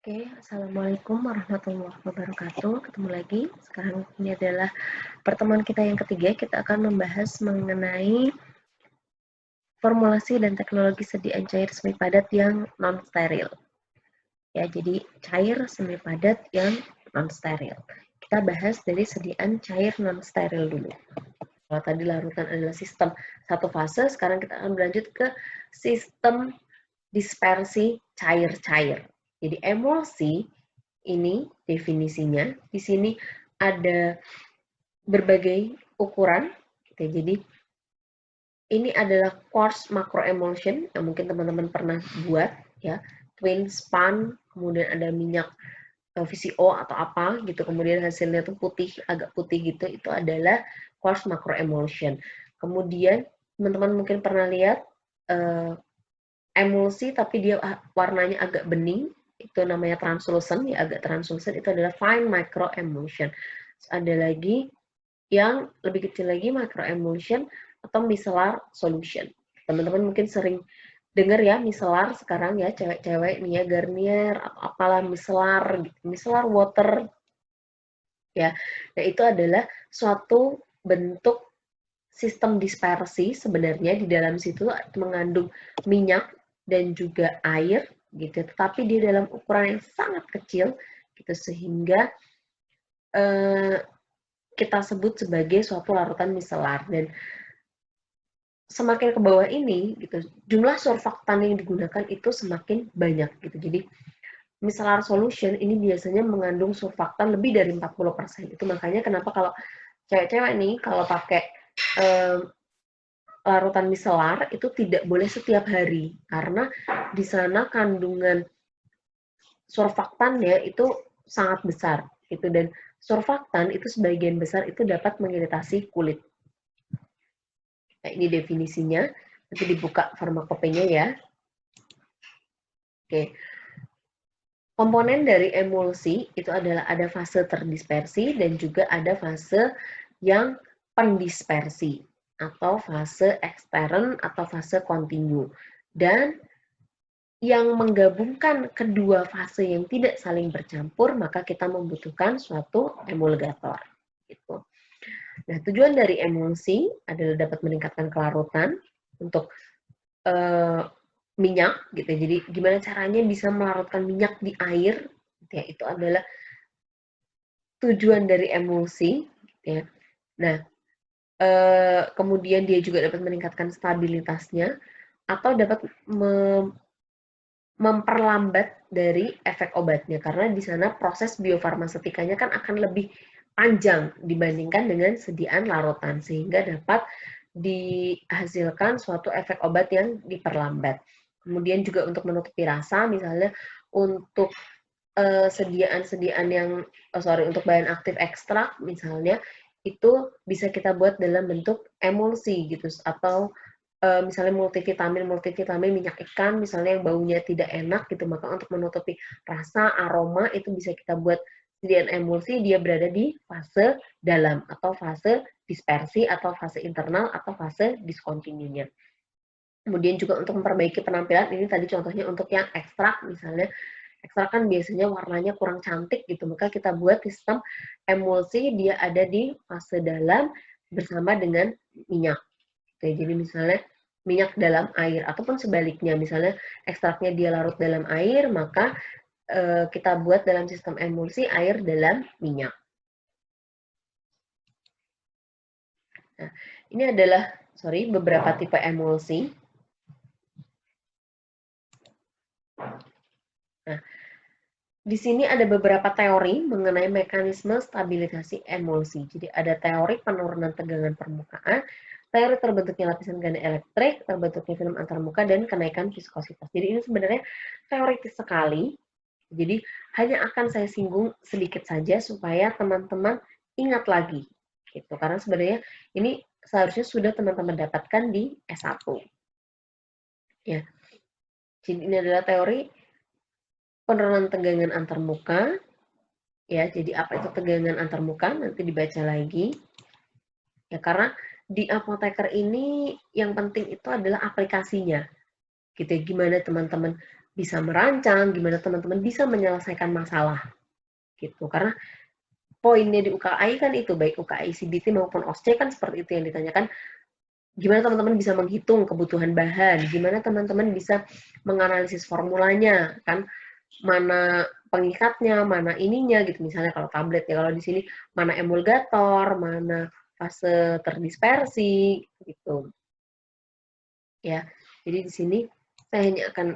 Oke, Assalamualaikum warahmatullahi wabarakatuh. Ketemu lagi. Sekarang ini adalah pertemuan kita yang ketiga. Kita akan membahas mengenai formulasi dan teknologi sediaan cair semi padat yang non-steril. Ya, jadi cair semi padat yang non-steril. Kita bahas dari sediaan cair non-steril dulu. Kalau tadi larutan adalah sistem satu fase, sekarang kita akan berlanjut ke sistem dispersi cair-cair. Jadi emulsi ini definisinya. Di sini ada berbagai ukuran. Jadi ini adalah coarse macroemulsion yang mungkin teman-teman pernah buat ya. Twin span, kemudian ada minyak VCO atau apa gitu, kemudian hasilnya tuh putih, agak putih gitu, itu adalah coarse macroemulsion. Kemudian teman-teman mungkin pernah lihat emulsi tapi dia warnanya agak bening, itu namanya translucent, ya agak translucent, itu adalah fine microemulsion. Ada lagi yang lebih kecil lagi microemulsion atau micellar solution. Teman-teman mungkin sering dengar ya micellar sekarang ya, cewek-cewek nih ya, Garnier atau apalah micellar gitu, micellar water ya. Nah, itu adalah suatu bentuk sistem dispersi sebenarnya. Di dalam situ mengandung minyak dan juga air gitu, tetapi di dalam ukuran yang sangat kecil gitu, sehingga kita sebut sebagai suatu larutan micellar. Dan semakin ke bawah ini gitu, jumlah surfaktan yang digunakan itu semakin banyak gitu. Jadi micellar solution ini biasanya mengandung surfaktan lebih dari 40%. Itu makanya kenapa kalau cewek-cewek nih kalau pakai larutan micellar itu tidak boleh setiap hari, karena di sana kandungan surfaktannya itu sangat besar gitu, dan surfaktan itu sebagian besar itu dapat mengiritasi kulit. Nah, ini definisinya, nanti dibuka farmakopenya ya. Oke. Komponen dari emulsi itu adalah ada fase terdispersi dan juga ada fase yang pendispersi atau fase ekstern atau fase kontinu. Dan yang menggabungkan kedua fase yang tidak saling bercampur, maka kita membutuhkan suatu emulgator. Gitu. Nah, tujuan dari emulsi adalah dapat meningkatkan kelarutan untuk minyak, gitu. Jadi, gimana caranya bisa melarutkan minyak di air? Gitu ya, itu adalah tujuan dari emulsi. Gitu ya. Nah, kemudian dia juga dapat meningkatkan stabilitasnya atau dapat memperlambat dari efek obatnya, karena di sana proses biofarmasetikanya kan akan lebih panjang dibandingkan dengan sediaan larutan, sehingga dapat dihasilkan suatu efek obat yang diperlambat. Kemudian juga untuk menutupi rasa, misalnya untuk sediaan-sediaan yang untuk bahan aktif ekstrak misalnya, itu bisa kita buat dalam bentuk emulsi gitu, atau misalnya multivitamin minyak ikan misalnya yang baunya tidak enak gitu, maka untuk menutupi rasa, aroma itu bisa kita buat sediaan emulsi, dia berada di fase dalam atau fase dispersi atau fase internal atau fase discontinunya. Kemudian juga untuk memperbaiki penampilan, ini tadi contohnya untuk yang ekstrak misalnya, ekstrak kan biasanya warnanya kurang cantik gitu, maka kita buat sistem emulsi, dia ada di fase dalam bersama dengan minyak. Jadi misalnya minyak dalam air, ataupun sebaliknya, misalnya ekstraknya dia larut dalam air, maka kita buat dalam sistem emulsi air dalam minyak. Nah, ini adalah beberapa tipe emulsi. Nah, di sini ada beberapa teori mengenai mekanisme stabilisasi emulsi. Jadi ada teori penurunan tegangan permukaan, teori terbentuknya lapisan ganda elektrik, terbentuknya film antarmuka, dan kenaikan viskositas. Jadi ini sebenarnya teoritis sekali. Jadi hanya akan saya singgung sedikit saja supaya teman-teman ingat lagi. Gitu. Karena sebenarnya ini seharusnya sudah teman-teman dapatkan di S1. Ya. Jadi ini adalah teori penurunan tegangan antarmuka. Ya, jadi apa itu tegangan antarmuka? Nanti dibaca lagi. Ya, karena di apoteker ini yang penting itu adalah aplikasinya. Gitu ya, gimana teman-teman bisa merancang, gimana teman-teman bisa menyelesaikan masalah gitu. Karena poinnya di UKAI kan itu, baik UKAI CBT maupun OSCE kan seperti itu yang ditanyakan, gimana teman-teman bisa menghitung kebutuhan bahan, gimana teman-teman bisa menganalisis formulanya, kan mana pengikatnya, mana ininya gitu. Misalnya kalau tablet ya, kalau di sini mana emulgator, mana fase terdispersi gitu. Ya. Jadi di sini saya hanya akan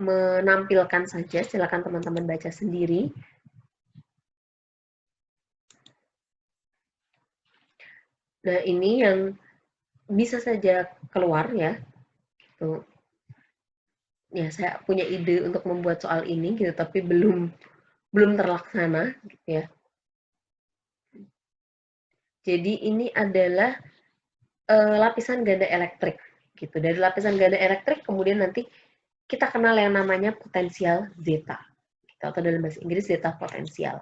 menampilkan saja, silakan teman-teman baca sendiri. Nah, ini yang bisa saja keluar ya. Tuh. Ya, saya punya ide untuk membuat soal ini gitu, tapi belum terlaksana gitu ya. Jadi ini adalah lapisan ganda elektrik gitu. Dari lapisan ganda elektrik kemudian nanti kita kenal yang namanya potensial zeta, gitu, atau dalam bahasa Inggris zeta potensial.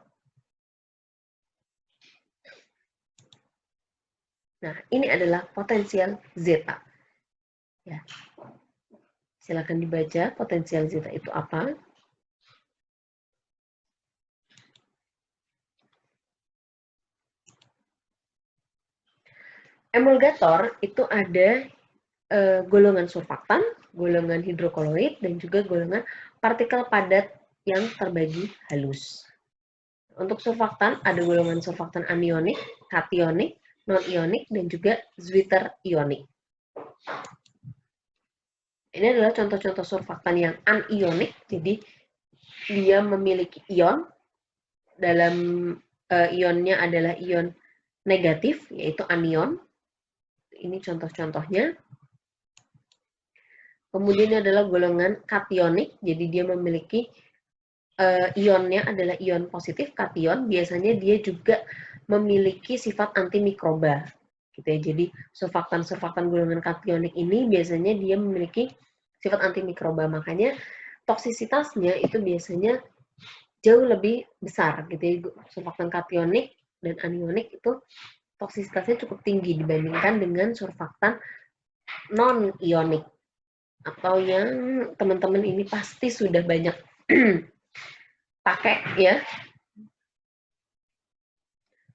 Nah, ini adalah potensial zeta. Ya. Silakan dibaca potensial zeta itu apa. Emulgator itu ada golongan surfaktan, golongan hidrokoloid, dan juga golongan partikel padat yang terbagi halus. Untuk surfaktan, ada golongan surfaktan anionik, kationik, non-ionik, dan juga zwitterionik. Ini adalah contoh-contoh surfaktan yang anionik, jadi dia memiliki ion, dalam ionnya adalah ion negatif, yaitu anion. Ini contoh-contohnya. Kemudian ini adalah golongan kationik, jadi dia memiliki ionnya adalah ion positif, kation. Biasanya dia juga memiliki sifat antimikroba, gitu ya. Jadi surfaktan-surfaktan golongan kationik ini biasanya dia memiliki sifat antimikroba, makanya toksisitasnya itu biasanya jauh lebih besar, gitu ya. Surfaktan kationik dan anionik itu toksisitasnya cukup tinggi dibandingkan dengan surfaktan non-ionik, atau yang teman-teman ini pasti sudah banyak pakai ya.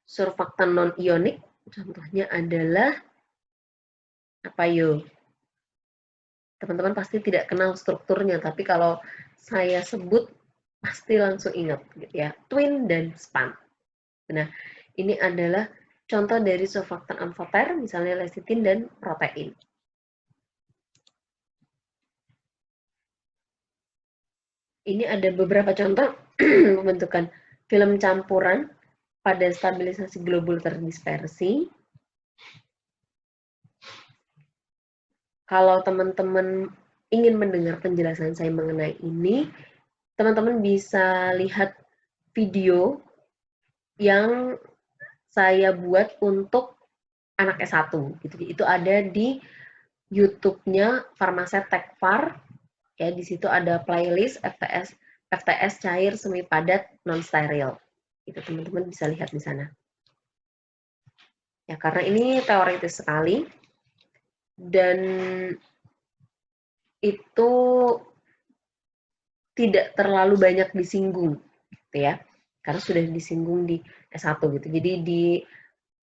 Surfaktan non-ionik, contohnya adalah apa yuk? Teman-teman pasti tidak kenal strukturnya, tapi kalau saya sebut pasti langsung ingat gitu ya. Twin dan span. Nah, ini adalah contoh dari surfaktan amfoter, misalnya lecitin dan protein. Ini ada beberapa contoh pembentukan film campuran pada stabilisasi globul terdispersi. Kalau teman-teman ingin mendengar penjelasan saya mengenai ini, teman-teman bisa lihat video yang saya buat untuk anak S1. Gitu. Itu ada di YouTube-nya Farmaset Tekfar. Ya, di situ ada playlist FTS cair semi padat non steril. Itu teman-teman bisa lihat di sana. Ya, karena ini teoritis sekali dan itu tidak terlalu banyak disinggung, gitu ya. Karena sudah disinggung di S1 gitu. Jadi di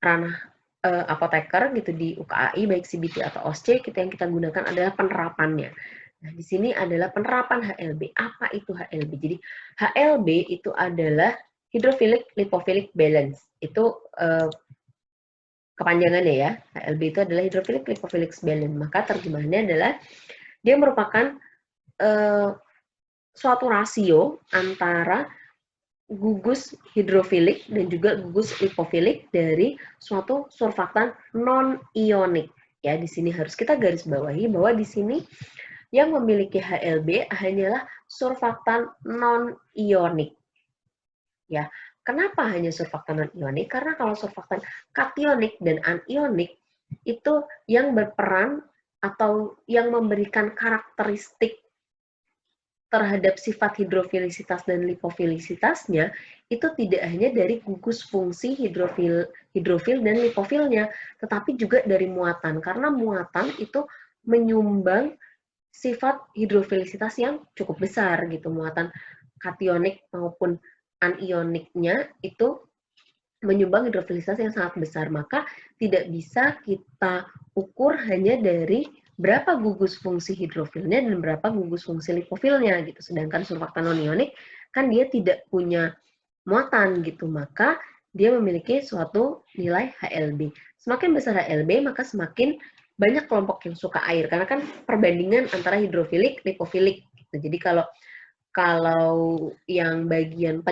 ranah apoteker gitu di UKAI baik CBT atau OSCE yang kita gunakan adalah penerapannya. Nah, di sini adalah penerapan HLB. Apa itu HLB? Jadi HLB itu adalah hydrophilic lipophilic balance. Itu kepanjangannya ya. HLB itu adalah hydrophilic lipophilic balance. Maka terjemahannya adalah dia merupakan suatu rasio antara gugus hidrofilik dan juga gugus lipofilik dari suatu surfaktan non-ionik. Ya, di sini harus kita garis bawahi bahwa di sini yang memiliki HLB hanyalah surfaktan non-ionik. Ya, kenapa hanya surfaktan non-ionik? Karena kalau surfaktan kationik dan anionik itu yang berperan atau yang memberikan karakteristik terhadap sifat hidrofilisitas dan lipofilisitasnya itu tidak hanya dari gugus fungsi hidrofil dan lipofilnya, tetapi juga dari muatan. Karena muatan itu menyumbang sifat hidrofilisitas yang cukup besar gitu, muatan kationik maupun anioniknya itu menyumbang hidrofilisitas yang sangat besar. Maka tidak bisa kita ukur hanya dari berapa gugus fungsi hidrofilnya dan berapa gugus fungsi lipofilnya gitu. Sedangkan surfaktan non-ionik kan dia tidak punya muatan gitu, maka dia memiliki suatu nilai HLB. Semakin besar HLB, maka semakin banyak kelompok yang suka air, karena kan perbandingan antara hidrofilik, lipofilik. Gitu. Jadi kalau yang bagian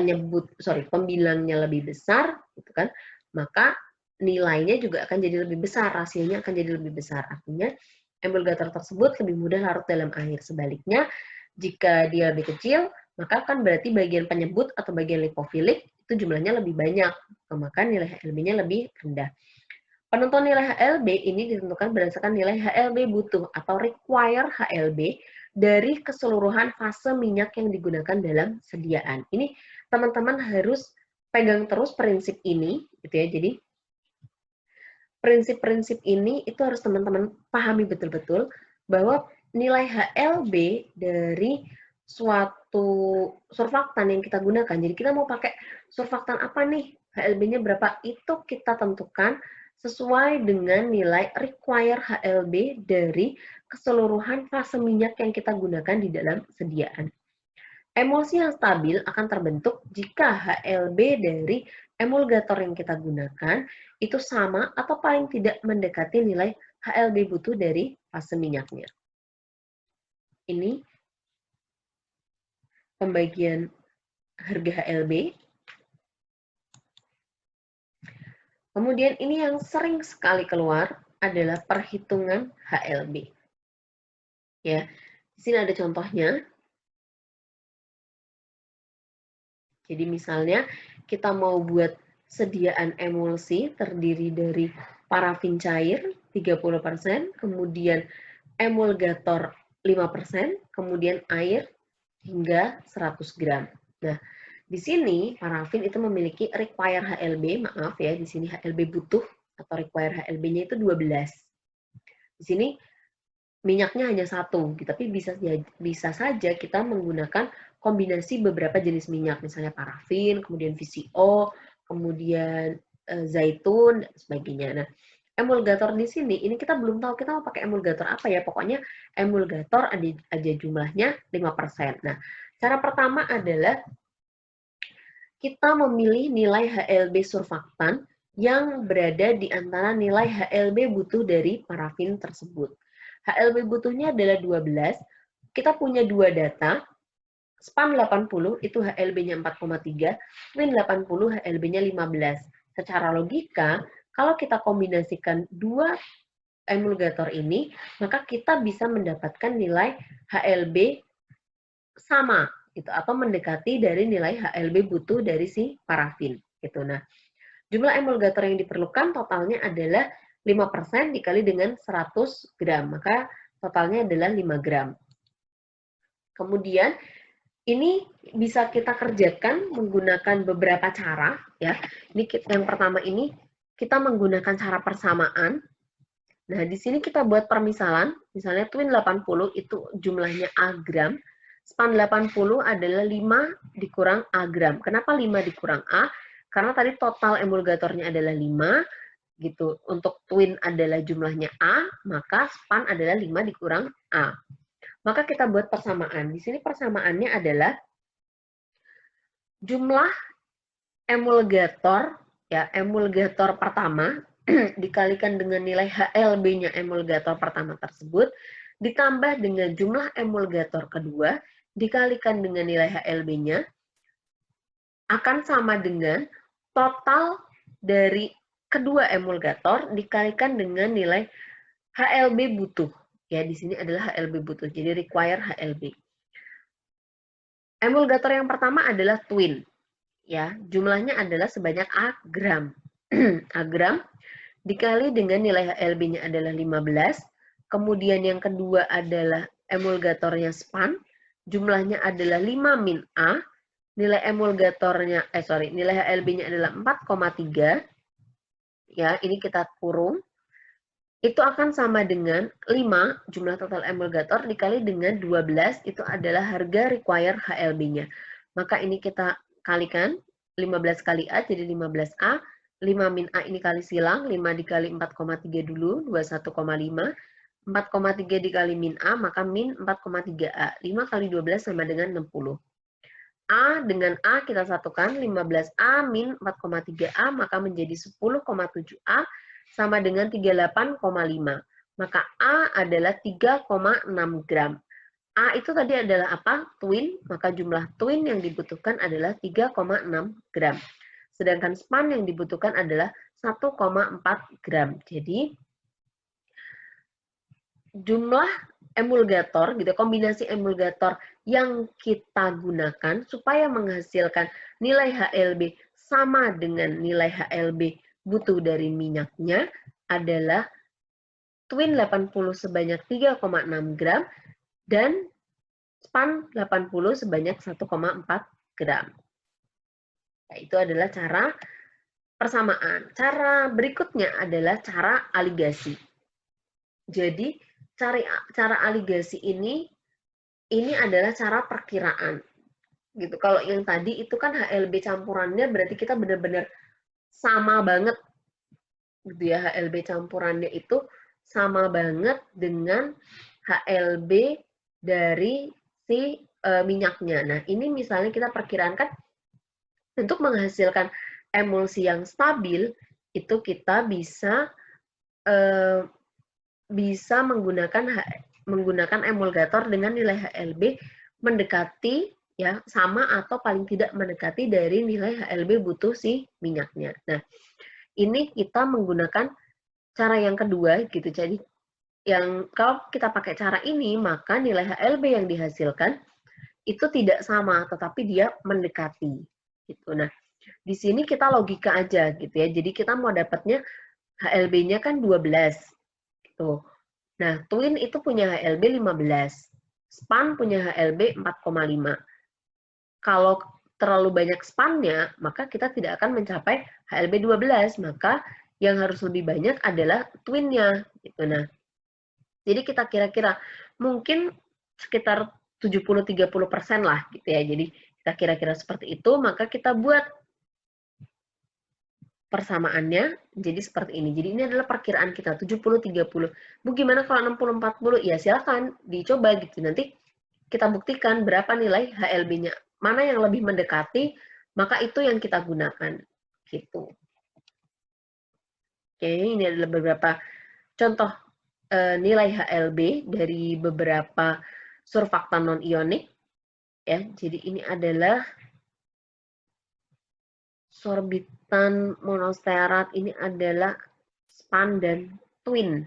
pembilangnya lebih besar, gitu kan, maka nilainya juga akan jadi lebih besar, rasionya akan jadi lebih besar. Artinya emulgator tersebut lebih mudah larut dalam air. Sebaliknya, jika dia lebih kecil, maka kan berarti bagian penyebut atau bagian lipofilik itu jumlahnya lebih banyak, maka nilai HLB-nya lebih rendah. Penentuan nilai HLB ini ditentukan berdasarkan nilai HLB butuh atau require HLB dari keseluruhan fase minyak yang digunakan dalam sediaan. Ini teman-teman harus pegang terus prinsip ini, gitu ya. Jadi prinsip-prinsip ini itu harus teman-teman pahami betul-betul bahwa nilai HLB dari suatu surfaktan yang kita gunakan. Jadi kita mau pakai surfaktan apa nih? HLB-nya berapa? Itu kita tentukan sesuai dengan nilai require HLB dari keseluruhan fase minyak yang kita gunakan di dalam sediaan. Emulsi yang stabil akan terbentuk jika HLB dari emulgator yang kita gunakan itu sama atau paling tidak mendekati nilai HLB butuh dari fase minyaknya. Ini pembagian harga HLB. Kemudian ini yang sering sekali keluar adalah perhitungan HLB. Ya, di sini ada contohnya. Jadi misalnya kita mau buat sediaan emulsi terdiri dari parafin cair 30%, kemudian emulgator 5%, kemudian air hingga 100 gram. Nah, di sini parafin itu memiliki require HLB, maaf ya, di sini HLB butuh atau require HLB-nya itu 12. Di sini minyaknya hanya satu, tapi bisa saja kita menggunakan kombinasi beberapa jenis minyak, misalnya parafin, kemudian VCO, kemudian zaitun, dan sebagainya. Nah, emulgator di sini, ini kita belum tahu kita mau pakai emulgator apa ya, pokoknya emulgator ada aja jumlahnya 5%. Nah, cara pertama adalah kita memilih nilai HLB surfaktan yang berada di antara nilai HLB butuh dari parafin tersebut. HLB butuhnya adalah 12. Kita punya dua data. SPAN 80 itu HLB-nya 4,3, TWIN 80 HLB-nya 15. Secara logika, kalau kita kombinasikan dua emulgator ini, maka kita bisa mendapatkan nilai HLB sama gitu, atau mendekati dari nilai HLB butuh dari si parafin gitu. Nah, jumlah emulgator yang diperlukan totalnya adalah 5% dikali dengan 100 gram, maka totalnya adalah 5 gram. Kemudian ini bisa kita kerjakan menggunakan beberapa cara ya. Ini yang pertama ini kita menggunakan cara persamaan. Nah, di sini kita buat permisalan, misalnya TWIN 80 itu jumlahnya A gram, SPAN 80 adalah 5 dikurang A gram. Kenapa 5 dikurang A? Karena tadi total emulgatornya adalah 5, gitu. Untuk TWIN adalah jumlahnya A, maka SPAN adalah 5 dikurang A. Maka kita buat persamaan. Di sini persamaannya adalah jumlah emulgator, ya, emulgator pertama dikalikan dengan nilai HLB-nya emulgator pertama tersebut, ditambah dengan jumlah emulgator kedua, dikalikan dengan nilai HLB-nya, akan sama dengan total dari kedua emulgator dikalikan dengan nilai HLB butuh. Ya, di sini adalah HLB butuh, jadi require HLB. Emulgator yang pertama adalah TWIN. Ya, jumlahnya adalah sebanyak A gram. A gram dikali dengan nilai HLB-nya adalah 15. Kemudian yang kedua adalah emulgatornya SPAN. Jumlahnya adalah 5 min A. Nilai emulgatornya, nilai HLB-nya adalah 4,3. Ya, ini kita kurung. itu akan sama dengan 5 jumlah total emulgator dikali dengan 12 itu adalah harga require HLB-nya. Maka ini kita kalikan 15 kali A jadi 15A, 5 min A ini kali silang, 5 dikali 4,3 dulu, 21,5, 4,3 dikali min A maka min 4,3A, 5 kali 12 sama dengan 60. A dengan A kita satukan, 15A min 4,3A maka menjadi 10,7A sama dengan 38,5. Maka A adalah 3,6 gram. A itu tadi adalah apa? Twin, maka jumlah twin yang dibutuhkan adalah 3,6 gram. Sedangkan span yang dibutuhkan adalah 1,4 gram. Jadi, jumlah emulgator, gitu, kombinasi emulgator yang kita gunakan supaya menghasilkan nilai HLB sama dengan nilai HLB butuh dari minyaknya adalah twin 80 sebanyak 3,6 gram dan span 80 sebanyak 1,4 gram. Nah, itu adalah cara persamaan. Cara berikutnya adalah cara aligasi. Jadi, cara aligasi ini adalah cara perkiraan. Gitu. Kalau yang tadi itu kan HLB campurannya berarti kita benar-benar sama banget gitu ya, HLB campurannya itu sama banget dengan HLB dari si minyaknya. Nah, ini misalnya kita perkirakan untuk menghasilkan emulsi yang stabil itu kita bisa menggunakan emulgator dengan nilai HLB mendekati ya sama atau paling tidak mendekati dari nilai HLB butuh si minyaknya. Nah, ini kita menggunakan cara yang kedua gitu. Jadi yang kalau kita pakai cara ini maka nilai HLB yang dihasilkan itu tidak sama tetapi dia mendekati gitu. Nah, di sini kita logika aja gitu ya. Jadi kita mau dapatnya HLB-nya kan 12 gitu. Nah, twin itu punya HLB 15. Span punya HLB 4,5. Kalau terlalu banyak spannya, maka kita tidak akan mencapai HLB 12. Maka yang harus lebih banyak adalah twinnya. Gitu. Nah, jadi kita kira-kira mungkin sekitar 70-30% lah gitu ya. Jadi kita kira-kira seperti itu, maka kita buat persamaannya jadi seperti ini. Jadi ini adalah perkiraan kita 70-30. Bu gimana kalau 60-40? Ya silakan dicoba gitu. Nanti kita buktikan berapa nilai HLB-nya. Mana yang lebih mendekati, maka itu yang kita gunakan. Gitu. Oke, ini adalah beberapa contoh nilai HLB dari beberapa surfaktan non-ionik. Ya, jadi ini adalah sorbitan monostearat, ini adalah span dan twin.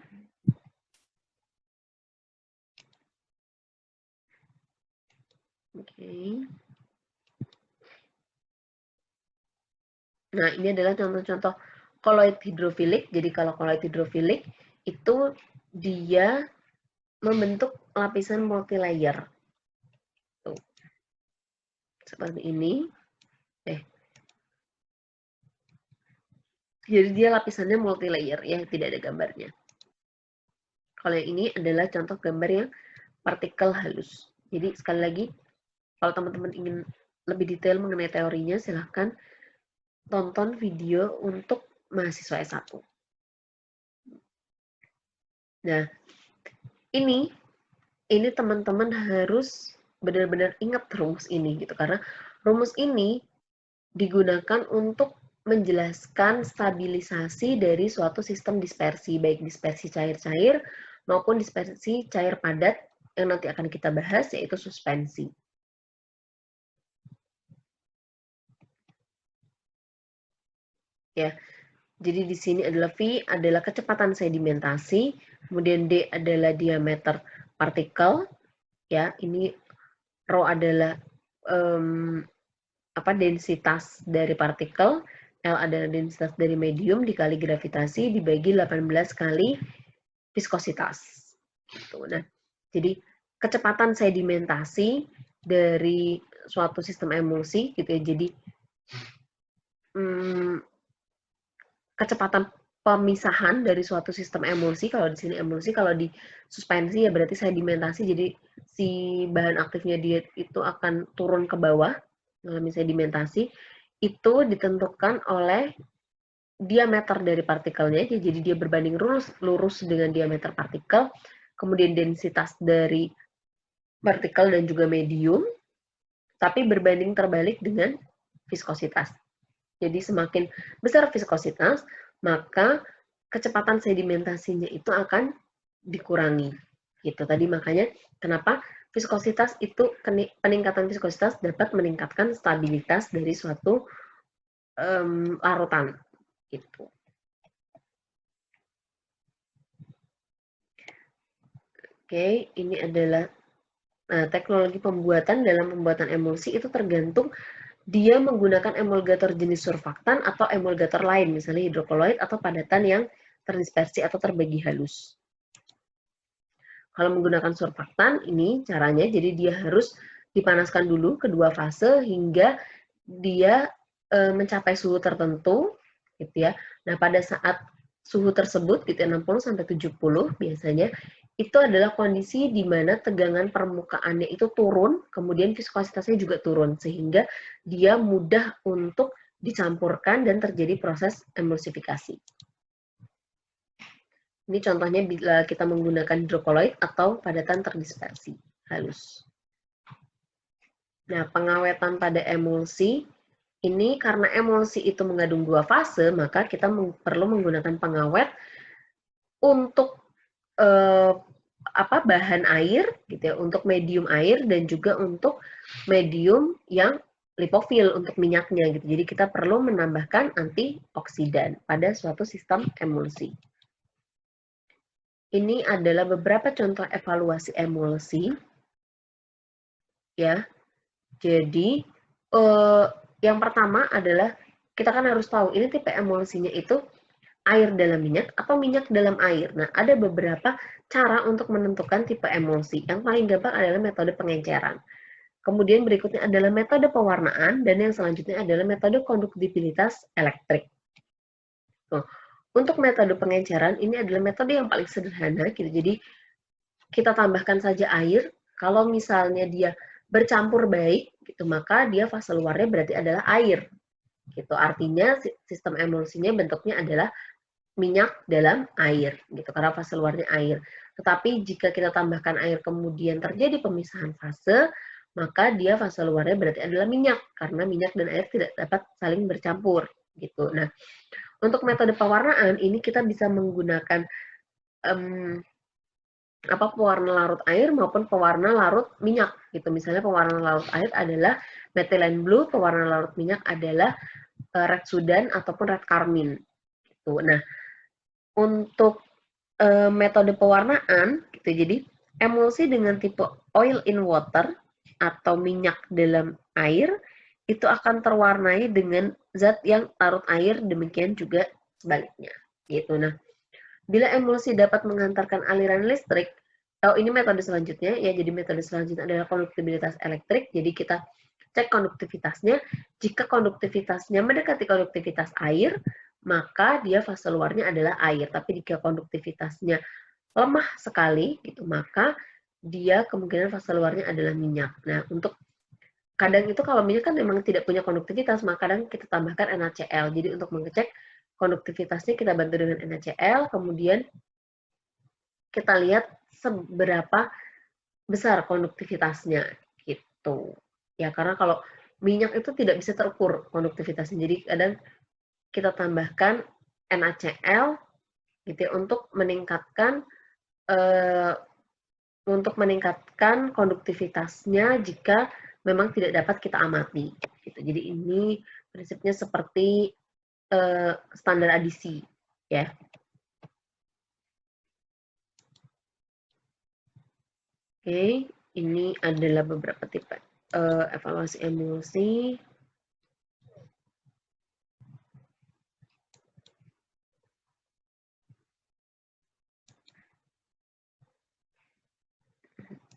Oke. Nah, ini adalah contoh-contoh koloid hidrofilik. Jadi kalau koloid hidrofilik itu dia membentuk lapisan multilayer. Tuh. Seperti ini. Jadi dia lapisannya multilayer ya, tidak ada gambarnya. Kalau yang ini adalah contoh gambar yang partikel halus. Jadi sekali lagi, kalau teman-teman ingin lebih detail mengenai teorinya, silahkan tonton video untuk mahasiswa S1. Nah, ini teman-teman harus benar-benar ingat rumus ini gitu, karena rumus ini digunakan untuk menjelaskan stabilisasi dari suatu sistem dispersi, baik dispersi cair-cair maupun dispersi cair padat yang nanti akan kita bahas, yaitu suspensi. Ya, jadi di sini adalah V adalah kecepatan sedimentasi, kemudian D adalah diameter partikel, ya ini rho adalah densitas dari partikel, L adalah densitas dari medium dikali gravitasi dibagi 18 kali viskositas. Gitu. Nah, jadi kecepatan sedimentasi dari suatu sistem emulsi gitu ya. Jadi kecepatan pemisahan dari suatu sistem emulsi. Kalau di sini emulsi, kalau di suspensi ya berarti sedimentasi. Jadi si bahan aktifnya dia itu akan turun ke bawah, mengalami sedimentasi. Itu ditentukan oleh diameter dari partikelnya, jadi dia berbanding lurus dengan diameter partikel, kemudian densitas dari partikel dan juga medium, tapi berbanding terbalik dengan viskositas. Jadi semakin besar viskositas, maka kecepatan sedimentasinya itu akan dikurangi. Gitu. Tadi makanya kenapa viskositas itu, peningkatan viskositas dapat meningkatkan stabilitas dari suatu larutan. Gitu. Oke, ini adalah teknologi pembuatan. Dalam pembuatan emulsi itu tergantung dia menggunakan emulgator jenis surfaktan atau emulgator lain, misalnya hidrokoloid atau padatan yang terdispersi atau terbagi halus. Kalau menggunakan surfaktan, ini caranya, jadi dia harus dipanaskan dulu kedua fase hingga dia mencapai suhu tertentu, gitu ya. Nah, pada saat suhu tersebut, gitu 60-70 biasanya, itu adalah kondisi di mana tegangan permukaannya itu turun, kemudian viskositasnya juga turun, sehingga dia mudah untuk dicampurkan dan terjadi proses emulsifikasi. Ini contohnya bila kita menggunakan hidrokoloid atau padatan terdispersi halus. Nah, pengawetan pada emulsi, ini karena emulsi itu mengandung dua fase, maka kita perlu menggunakan pengawet untuk bahan air, gitu ya, untuk medium air dan juga untuk medium yang lipofil untuk minyaknya, gitu. Jadi kita perlu menambahkan antioksidan pada suatu sistem emulsi. Ini adalah beberapa contoh evaluasi emulsi, ya. Jadi yang pertama adalah kita kan harus tahu ini tipe emulsinya itu air dalam minyak atau minyak dalam air. Nah, ada beberapa cara untuk menentukan tipe emulsi. Yang paling gampang adalah metode pengenceran. Kemudian berikutnya adalah metode pewarnaan, dan yang selanjutnya adalah metode konduktivitas elektrik. Tuh. Untuk metode pengenceran, ini adalah metode yang paling sederhana, gitu. Jadi, kita tambahkan saja air. Kalau misalnya dia bercampur baik, gitu, maka dia fase luarnya berarti adalah air. Gitu. Artinya, sistem emulsinya bentuknya adalah minyak dalam air, gitu, karena fase luarnya air. Tetapi jika kita tambahkan air kemudian terjadi pemisahan fase, maka dia fase luarnya berarti adalah minyak, karena minyak dan air tidak dapat saling bercampur, gitu. Nah, untuk metode pewarnaan ini kita bisa menggunakan pewarna larut air maupun pewarna larut minyak, gitu. Misalnya pewarna larut air adalah methylene blue, pewarna larut minyak adalah red sudan ataupun red carmine. Gitu. Nah, untuk metode pewarnaan, gitu. Jadi emulsi dengan tipe oil in water atau minyak dalam air itu akan terwarnai dengan zat yang larut air, demikian juga sebaliknya. Gitu. Nah, bila emulsi dapat menghantarkan aliran listrik, ini metode selanjutnya ya. Jadi metode selanjutnya adalah konduktivitas elektrik. Jadi kita cek konduktivitasnya. Jika konduktivitasnya mendekati konduktivitas air, maka dia fase luarnya adalah air. Tapi jika konduktivitasnya lemah sekali, gitu, maka dia kemungkinan fase luarnya adalah minyak. Nah, untuk kadang itu kalau minyak kan memang tidak punya konduktivitas, maka kadang kita tambahkan NaCl. Jadi untuk mengecek konduktivitasnya kita bantu dengan NaCl, kemudian kita lihat seberapa besar konduktivitasnya, gitu. Ya, karena kalau minyak itu tidak bisa terukur konduktivitasnya. Jadi kadang kita tambahkan NaCl gitu ya, untuk meningkatkan konduktivitasnya jika memang tidak dapat kita amati. Gitu. Jadi ini prinsipnya seperti standar adisi, ya. Oke, ini adalah beberapa tipe evaluasi emulsi.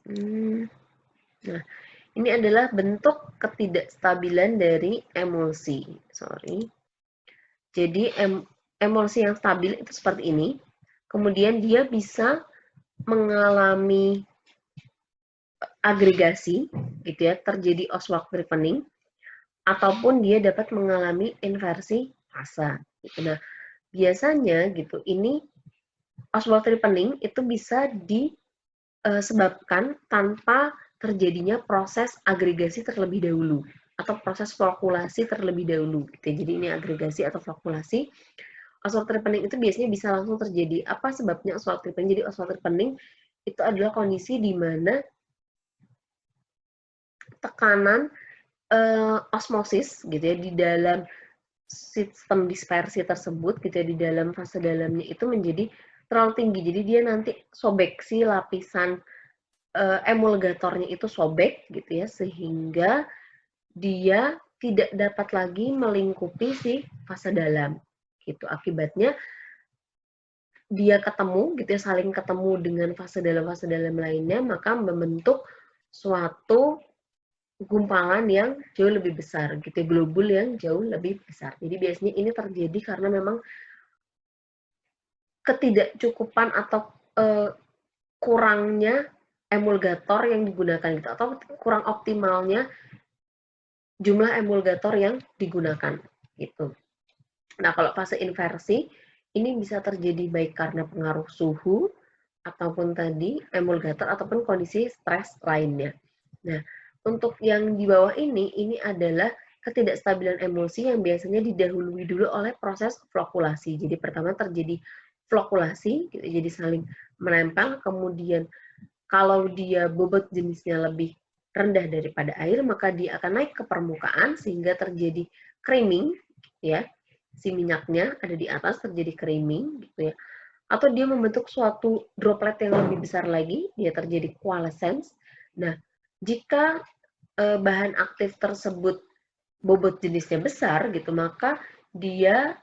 Nah, ini adalah bentuk ketidakstabilan dari emulsi. Jadi emulsi yang stabil itu seperti ini, kemudian dia bisa mengalami agregasi, gitu ya, terjadi Ostwald ripening, ataupun dia dapat mengalami inversi fase. Gitu. Nah, biasanya gitu, ini Ostwald ripening itu bisa disebabkan tanpa terjadinya proses agregasi terlebih dahulu atau proses flokulasi terlebih dahulu. Gitu. Jadi ini agregasi atau flokulasi. Ostwald ripening itu biasanya bisa langsung terjadi. Apa sebabnya Ostwald ripening? Jadi Ostwald ripening itu adalah kondisi di mana tekanan osmosis gitu ya di dalam sistem dispersi tersebut gitu ya di dalam fase dalamnya itu menjadi terlalu tinggi. Jadi dia nanti sobek si lapisan emulgatornya itu sobek gitu ya sehingga dia tidak dapat lagi melingkupi si fase dalam. Gitu. Akibatnya dia ketemu gitu ya saling ketemu dengan fase dalam lainnya maka membentuk suatu gumpalan yang jauh lebih besar gitu ya, globul yang jauh lebih besar. Jadi biasanya ini terjadi karena memang ketidakcukupan atau kurangnya emulgator yang digunakan gitu atau kurang optimalnya jumlah emulgator yang digunakan gitu. Nah, kalau fase inversi ini bisa terjadi baik karena pengaruh suhu ataupun tadi emulgator ataupun kondisi stres lainnya. Nah, untuk yang di bawah ini adalah ketidakstabilan emulsi yang biasanya didahului dulu oleh proses flokulasi. Jadi pertama terjadi flokulasi, gitu, jadi saling menempel, kemudian kalau dia bobot jenisnya lebih rendah daripada air, maka dia akan naik ke permukaan sehingga terjadi creaming, ya, si minyaknya ada di atas terjadi creaming, gitu ya. Atau dia membentuk suatu droplet yang lebih besar lagi, dia terjadi coalescence. Nah, jika bahan aktif tersebut bobot jenisnya besar gitu, maka dia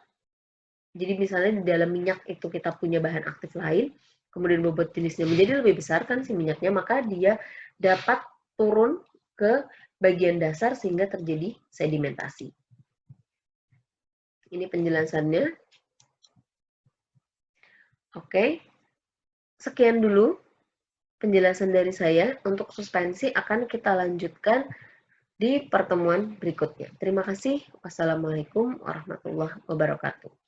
jadi misalnya di dalam minyak itu kita punya bahan aktif lain, kemudian bobot jenisnya menjadi lebih besar kan si minyaknya, maka dia dapat turun ke bagian dasar sehingga terjadi sedimentasi. Ini penjelasannya. Oke. Sekian dulu penjelasan dari saya. Untuk suspensi akan kita lanjutkan di pertemuan berikutnya. Terima kasih. Wassalamualaikum warahmatullahi wabarakatuh.